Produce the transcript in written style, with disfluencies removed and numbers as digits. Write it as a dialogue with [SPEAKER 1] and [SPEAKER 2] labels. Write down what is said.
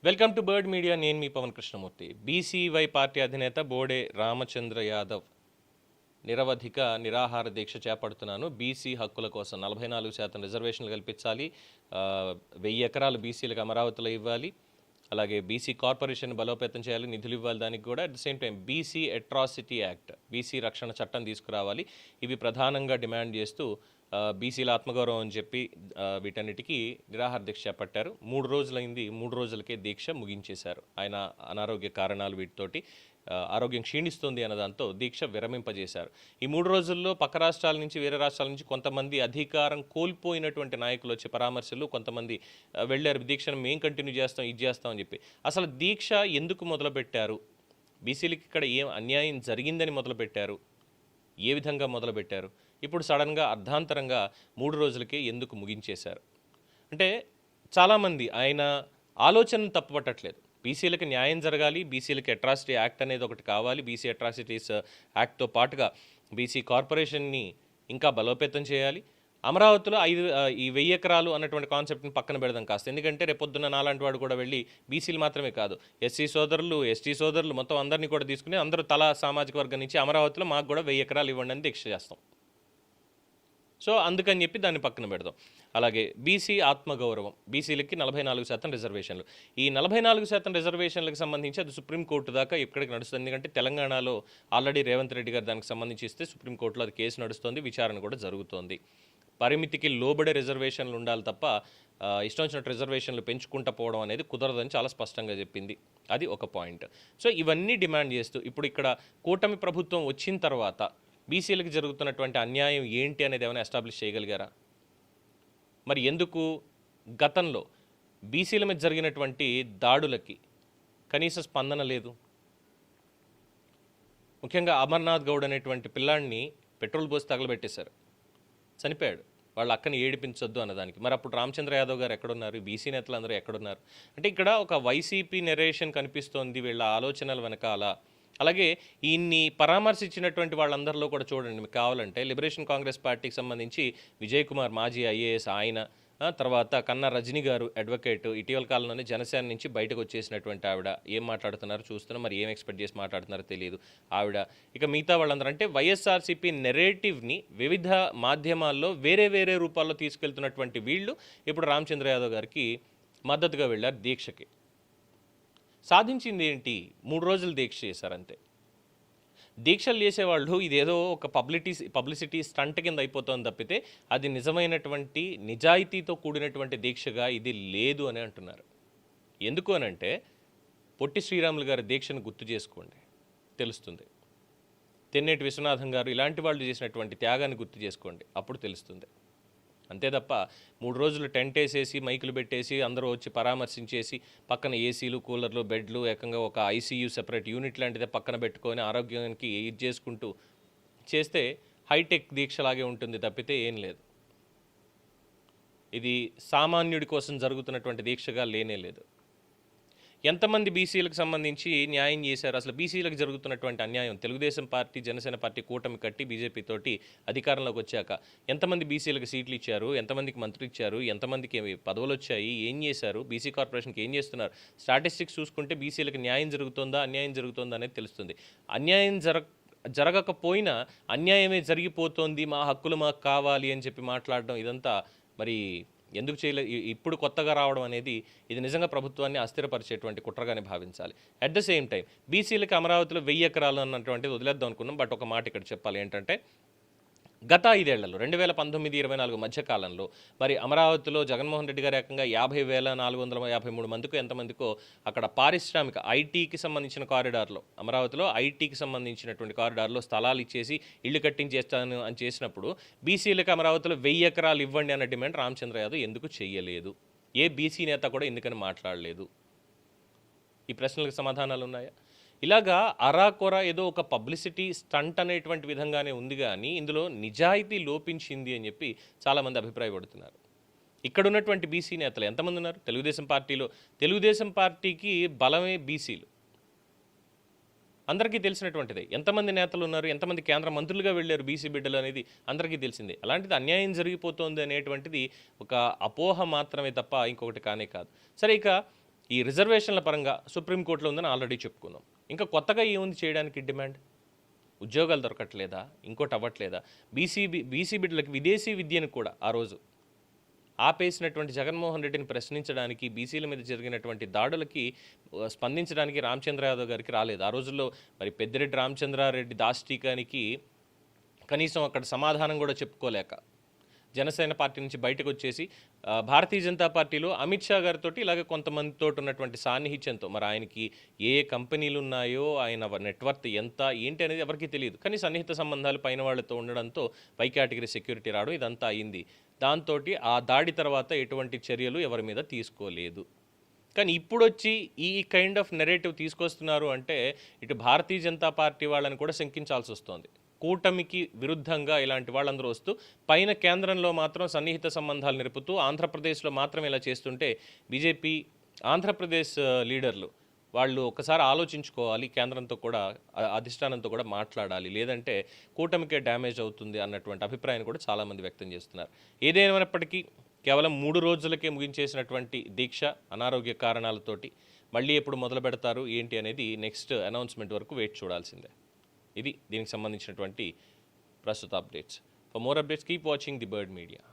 [SPEAKER 1] Welcome to bird media. నేను మీ Pawan Krishnamurthy. BCY party అధినేత బోడే రామచంద్ర యాదవ్ నిరవధిక నిరాహార దీక్ష చేపడుతున్నాను. బీసీ హక్కుల కోసం 44% రిజర్వేషన్లు కల్పించాలి, 1000 ఎకరాలు బీసీలకు అమరావతిలో ఇవ్వాలి, అలాగే బీసీ కార్పొరేషన్ బలోపేతం చేయాలి, నిధులు ఇవ్వాలి. దానికి కూడా at the same time BC atrocity act, BC రక్షణ చట్టం తీసుకురావాలి. ఇవి ప్రధానంగా డిమాండ్ చేస్తూ బీసీల ఆత్మగౌరవం అని చెప్పి వీటన్నిటికీ నిరాహార దీక్ష చేపట్టారు. 3 రోజులైంది. 3 రోజులకే దీక్ష ముగించేశారు. ఆయన అనారోగ్య కారణాలు వీటితోటి ఆరోగ్యం క్షీణిస్తుంది అన్న దాంతో దీక్ష విరమింపజేశారు. ఈ 3 రోజుల్లో పక్క రాష్ట్రాల నుంచి, వేరే రాష్ట్రాల నుంచి కొంతమంది అధికారం కోల్పోయినటువంటి నాయకులు వచ్చి పరామర్శలు, కొంతమంది వెళ్ళారు. దీక్షను మేము కంటిన్యూ చేస్తాం, ఇది చేస్తాం అని చెప్పి. అసలు దీక్ష ఎందుకు మొదలుపెట్టారు? బీసీలకి ఇక్కడ ఏం అన్యాయం జరిగిందని మొదలుపెట్టారు? ఏ విధంగా మొదలుపెట్టారు? ఇప్పుడు సడన్గా అర్ధాంతరంగా 3 రోజులకే ఎందుకు ముగించేశారు? అంటే చాలామంది ఆయన ఆలోచనను తప్పుపట్టట్లేదు. బీసీలకు న్యాయం జరగాలి, బీసీలకు అట్రాసిటీ యాక్ట్ అనేది ఒకటి కావాలి, బీసీ అట్రాసిటీస్ యాక్ట్తో పాటుగా బీసీ కార్పొరేషన్ని ఇంకా బలోపేతం చేయాలి. అమరావతిలో ఈ 1000 ఎకరాలు అన్నటువంటి కాన్సెప్ట్ని పక్కన పెడదాం కాస్త. ఎందుకంటే రేపొద్దున్న నాలాంటి వాడు కూడా వెళ్ళి బీసీలు మాత్రమే కాదు, ఎస్సీ సోదరులు, ఎస్టీ సోదరులు మొత్తం అందరినీ కూడా తీసుకుని అందరూ తలా సామాజిక వర్గం నుంచి అమరావతిలో మాకు కూడా 1000 ఎకరాలు ఇవ్వండి అని దీక్ష చేస్తాం. సో అందుకని చెప్పి దాన్ని పక్కన పెడదాం. అలాగే బీసీ ఆత్మగౌరవం, బీసీలకి 44% రిజర్వేషన్లు. ఈ 44% రిజర్వేషన్లకు సంబంధించి అది సుప్రీంకోర్టు దాకా ఎక్కడికి నడుస్తుంది. ఎందుకంటే తెలంగాణలో ఆల్రెడీ రేవంత్ రెడ్డి గారు దానికి సంబంధించి ఇస్తే సుప్రీంకోర్టులో అది కేసు నడుస్తుంది, విచారణ కూడా జరుగుతోంది. పరిమితికి లోబడే రిజర్వేషన్లు ఉండాలి తప్ప ఇష్టం వచ్చినట్టు రిజర్వేషన్లు పెంచుకుంటూ పోవడం అనేది కుదరదని చాలా స్పష్టంగా చెప్పింది. అది ఒక పాయింట్. సో ఇవన్నీ డిమాండ్ చేస్తూ ఇప్పుడు ఇక్కడ కూటమి ప్రభుత్వం వచ్చిన తర్వాత బీసీలకు జరుగుతున్నటువంటి అన్యాయం ఏంటి అనేది ఏమైనా ఎస్టాబ్లిష్ చేయగలిగారా? మరి ఎందుకు గతంలో బీసీల మీద జరిగినటువంటి దాడులకి కనీస స్పందన లేదు? ముఖ్యంగా అమర్నాథ్ గౌడ్ అనేటువంటి పిల్లాడిని పెట్రోల్ పోసి తగలబెట్టేశారు, చనిపోయాడు. వాళ్ళ అక్కని ఏడిపించొద్దు అన్నదానికి. మరి అప్పుడు రామచంద్ర యాదవ్ గారు ఎక్కడున్నారు? బీసీ నేతలు అందరూ ఎక్కడున్నారు? అంటే ఇక్కడ ఒక వైసీపీ నెరేషన్ కనిపిస్తోంది వీళ్ళ ఆలోచనల వెనకాల. అలాగే ఈయన్ని పరామర్శించినటువంటి వాళ్ళందరిలో కూడా చూడండి, మీకు కావాలంటే లిబరేషన్ కాంగ్రెస్ పార్టీకి సంబంధించి విజయ్ కుమార్ మాజీ ఐఏఎస్ ఆయన, తర్వాత కన్నా రజనీ గారు అడ్వకేట్, ఇటీవల కాలంలోనే జనసేన నుంచి బయటకు వచ్చేసినటువంటి ఆవిడ. ఏం మాట్లాడుతున్నారు చూస్తున్నాం, మరి ఏం ఎక్స్పెక్ట్ చేసి మాట్లాడుతున్నారో తెలియదు ఆవిడ. ఇక మిగతా వాళ్ళందరూ అంటే వైఎస్ఆర్సీపీ నెరేటివ్ని వివిధ మాధ్యమాల్లో వేరే వేరే రూపాల్లో తీసుకెళ్తున్నటువంటి వీళ్ళు ఇప్పుడు రామచంద్ర యాదవ్ గారికి మద్దతుగా వెళ్ళారు దీక్షకి. సాధించింది ఏంటి? 3 రోజులు దీక్ష చేశారంతే. దీక్షలు చేసేవాళ్ళు ఇదేదో ఒక పబ్లిసిటీ స్టంట్ కింద అయిపోతుంది తప్పితే అది నిజమైనటువంటి నిజాయితీతో కూడినటువంటి దీక్షగా ఇది లేదు అని అంటున్నారు. ఎందుకు అనంటే పొట్టి శ్రీరాములు గారి దీక్షను గుర్తు చేసుకోండి, తెలుస్తుంది. తెన్నేటి విశ్వనాథం గారు ఇలాంటి వాళ్ళు చేసినటువంటి త్యాగాన్ని గుర్తు చేసుకోండి, అప్పుడు తెలుస్తుంది. అంతే తప్ప 3 రోజులు టెంట్ వేసేసి మైకులు పెట్టేసి అందరూ వచ్చి పరామర్శించేసి పక్కన ఏసీలు, కూలర్లు, బెడ్లు, ఏకంగా ఒక ఐసీయూ సెపరేట్ యూనిట్ లాంటిదే పక్కన పెట్టుకొని ఆరోగ్యానికి ఇది చేసుకుంటూ చేస్తే హైటెక్ దీక్షలాగే ఉంటుంది తప్పితే ఏం లేదు. ఇది సామాన్యుడి కోసం జరుగుతున్నటువంటి దీక్షగా లేనే లేదు. ఎంతమంది బీసీలకు సంబంధించి న్యాయం చేశారు? అసలు బీసీలకు జరుగుతున్నటువంటి అన్యాయం, తెలుగుదేశం పార్టీ, జనసేన పార్టీ కూటమి కట్టి బీజేపీతోటి అధికారంలోకి వచ్చాక ఎంతమంది బీసీలకు సీట్లు ఇచ్చారు, ఎంతమందికి మంత్రులు ఇచ్చారు, ఎంతమందికి పదవులు వచ్చాయి, ఏం చేశారు, బీసీ కార్పొరేషన్కి ఏం చేస్తున్నారు? స్టాటిస్టిక్స్ చూసుకుంటే బీసీలకు న్యాయం జరుగుతుందా, అన్యాయం జరుగుతుందా అనేది తెలుస్తుంది. అన్యాయం జరగకపోయినా అన్యాయమే జరిగిపోతుంది, మా హక్కులు మాకు కావాలి అని చెప్పి మాట్లాడడం ఇదంతా మరి ఎందుకు చేయలేదు? ఇప్పుడు కొత్తగా రావడం అనేది ఇది నిజంగా ప్రభుత్వాన్ని అస్థిరపరిచేటువంటి కుట్రగానే భావించాలి. అట్ ద సేమ్ టైం బీసీలకు అమరావతిలో 1000 ఎకరాలు అన్నటువంటిది వదిలేద్దాం అనుకున్నాం. బట్ ఒక మాట ఇక్కడ చెప్పాలి ఏంటంటే గత 5 ఏళ్లలో 2019-24 మధ్యకాలంలో మరి అమరావతిలో జగన్మోహన్ రెడ్డి గారు ఏకంగా 50,453 మందికో ఎంతమందికో అక్కడ పారిశ్రామిక ఐటీకి సంబంధించిన కారిడార్లో, అమరావతిలో ఐటీకి సంబంధించినటువంటి కారిడార్లో స్థలాలు ఇచ్చేసి ఇల్లు కట్టించేస్తాను అని చేసినప్పుడు బీసీలకు అమరావతిలో 1000 ఎకరాలు ఇవ్వండి అన్న డిమాండ్ రామచంద్ర యాదవ్ ఎందుకు చేయలేదు? ఏ బీసీ నేత కూడా ఎందుకని మాట్లాడలేదు? ఈ ప్రశ్నలకు సమాధానాలు ఉన్నాయా? ఇలాగా అరాకొర ఏదో ఒక పబ్లిసిటీ స్టంట్ అనేటువంటి విధంగానే ఉంది, కానీ ఇందులో నిజాయితీ లోపించింది అని చెప్పి చాలామంది అభిప్రాయపడుతున్నారు. ఇక్కడ ఉన్నటువంటి బీసీ నేతలు ఎంతమంది ఉన్నారు తెలుగుదేశం పార్టీలో? తెలుగుదేశం పార్టీకి బలమే బీసీలు, అందరికీ తెలిసినటువంటిదే. ఎంతమంది నేతలు ఉన్నారు, ఎంతమంది కేంద్ర మంత్రులుగా వెళ్ళారు బీసీ బిడ్డలు అనేది అందరికీ తెలిసిందే. అలాంటిది అన్యాయం జరిగిపోతుంది అనేటువంటిది ఒక అపోహ మాత్రమే తప్ప ఇంకొకటి కానే కాదు. సరే, ఇక ఈ రిజర్వేషన్ల పరంగా సుప్రీంకోర్టులో ఉందని ఆల్రెడీ చెప్పుకున్నాం. ఇంకా కొత్తగా ఏముంది చేయడానికి డిమాండ్? ఉద్యోగాలు దొరకట్లేదా? ఇంకోటి అవ్వట్లేదా? బీసీ బిడ్డలకి విదేశీ విద్యను కూడా ఆ రోజు ఆపేసినటువంటి జగన్మోహన్ రెడ్డిని ప్రశ్నించడానికి, బీసీల మీద జరిగినటువంటి దాడులకి స్పందించడానికి రామచంద్ర యాదవ్ గారికి రాలేదు. ఆ రోజుల్లో మరి పెద్దిరెడ్డి రామచంద్రారెడ్డి దాష్టీకానికి కనీసం అక్కడ సమాధానం కూడా చెప్పుకోలేక జనసేన పార్టీ నుంచి బయటకు వచ్చేసి భారతీయ జనతా పార్టీలో అమిత్ షా గారితో ఇలాగే కొంతమందితో ఉన్నటువంటి సాన్నిహిత్యంతో, మరి ఆయనకి ఏ కంపెనీలు ఉన్నాయో, ఆయన నెట్వర్త్ ఎంత ఏంటి అనేది ఎవరికీ తెలియదు. కానీ సన్నిహిత సంబంధాలు పైన వాళ్ళతో ఉండడంతో పై కేటగిరీ సెక్యూరిటీ రావడం ఇదంతా అయింది. దాంతో ఆ దాడి తర్వాత ఎటువంటి చర్యలు ఎవరి మీద తీసుకోలేదు. కానీ ఇప్పుడొచ్చి ఈ కైండ్ ఆఫ్ నెరేటివ్ తీసుకొస్తున్నారు అంటే ఇటు భారతీయ జనతా పార్టీ వాళ్ళని కూడా శంకించాల్సి వస్తుంది. కూటమికి విరుద్ధంగా ఇలాంటి వాళ్ళందరూ వస్తూ పైన కేంద్రంలో మాత్రం సన్నిహిత సంబంధాలు నిలుపుతూ ఆంధ్రప్రదేశ్లో మాత్రం ఇలా చేస్తుంటే బీజేపీ ఆంధ్రప్రదేశ్ లీడర్లు వాళ్ళు ఒకసారి ఆలోచించుకోవాలి, కేంద్రంతో కూడా అధిష్టానంతో కూడా మాట్లాడాలి, లేదంటే కూటమికే డ్యామేజ్ అవుతుంది అన్నటువంటి అభిప్రాయాన్ని కూడా చాలామంది వ్యక్తం చేస్తున్నారు. ఏదేమైనప్పటికీ కేవలం 3 రోజులకే ముగించేసినటువంటి దీక్ష అనారోగ్య కారణాలతోటి మళ్ళీ ఎప్పుడు మొదలు పెడతారు ఏంటి అనేది నెక్స్ట్ అనౌన్స్మెంట్ వరకు వెయిట్ చూడాల్సిందే. ఇది దీనికి సంబంధించినటువంటి ప్రస్తుత updates. For more updates keep watching the bird media.